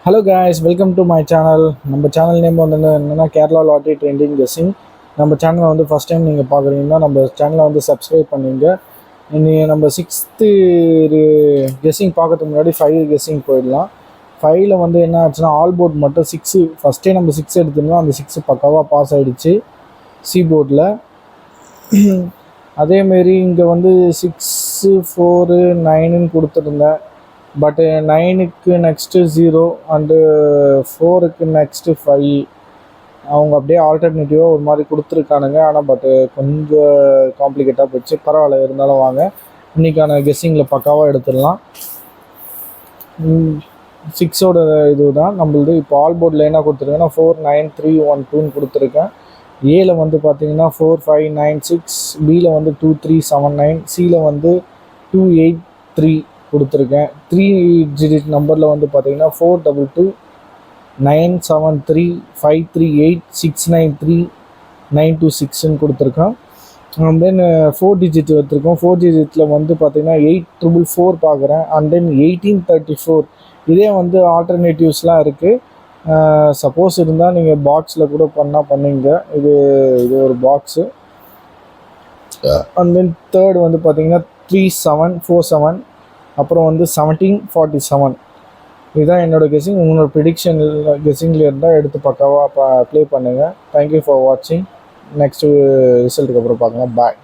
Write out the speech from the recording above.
Hello guys, welcome to my channel. நம்ம channel name வந்து என்னென்னா கேரளா லாட்ரி ட்ரெண்டிங் கெஸ்ஸிங். நம்ம சேனலை வந்து ஃபஸ்ட் டைம் நீங்கள் பார்க்குறீங்கன்னா நம்ம சேனலை வந்து சப்ஸ்கிரைப் பண்ணிங்க. நம்ம 6th கெஸ்ஸிங் பார்க்கறதுக்கு முன்னாடி 5 கெஸ்ஸிங் போயிடலாம். 5ல் வந்து என்ன ஆச்சுன்னா ஆல் போர்ட் மட்டும் 6 ஃபஸ்ட்டே நம்ம 6 எடுத்துருந்தோம். அந்த 6 பக்காவாக பாஸ் ஆகிடுச்சு சி போர்டில். அதேமாரி இங்கே வந்து 6 4 9ன்னு கொடுத்துருந்தேன். பட்டு 9க்கு நெக்ஸ்ட்டு 0 அண்டு 4க்கு நெக்ஸ்ட்டு 5 அவங்க அப்படியே ஆல்டர்னேட்டிவாக ஒரு மாதிரி கொடுத்துருக்கானுங்க. ஆனால் பட்டு கொஞ்சம் காம்ப்ளிகேட்டாக போச்சு. பரவாயில்ல, இருந்தாலும் வாங்க இன்றைக்கான கெஸ்ஸிங்கில் பக்காவாக எடுத்துடலாம். 6ஓட இது தான் நம்மளது. இப்போ ஆல் போர்டில் என்ன கொடுத்துருக்கேன்னா 4 9 3 1 2ன்னு கொடுத்துருக்கேன். ஏல வந்து பார்த்தீங்கன்னா 4 5 9 6, பியில் வந்து 2 3 7 9, சியில் வந்து 2 8 3 கொடுத்துருக்கேன். 3 டிஜிட் நம்பரில் வந்து பார்த்தீங்கன்னா 4 2 2 9 7 3 5 3 8 6 9 3 9 2 6ன்னு கொடுத்துருக்கேன். தென் 4 டிஜிட் எடுத்துருக்கோம். 4 டிஜிட்டில் வந்து பார்த்தீங்கன்னா 8 4 4 பார்க்குறேன். And then 1834. இதே வந்து ஆல்டர்னேட்டிவ்ஸ்லாம் இருக்குது. சப்போஸ் இருந்தால் நீங்கள் பாக்ஸில் கூட பண்ணிங்க. இது ஒரு பாக்ஸு. அண்ட் தென் தேர்ட் வந்து பார்த்தீங்கன்னா 3 7 4 7, அப்புறம் வந்து 17 47. இதுதான் என்னோடய கெஸ்ஸிங். உங்களோட ப்ரிடிக்ஷன் கெஸ்ஸிங்கில் இருந்தால் எடுத்து பக்காவாக ப்ளே பண்ணுங்கள். தேங்க்யூ ஃபார் வாட்சிங். நெக்ஸ்ட்டு ரிசல்ட்டுக்கு அப்புறம் பார்க்கலாம். பாய்.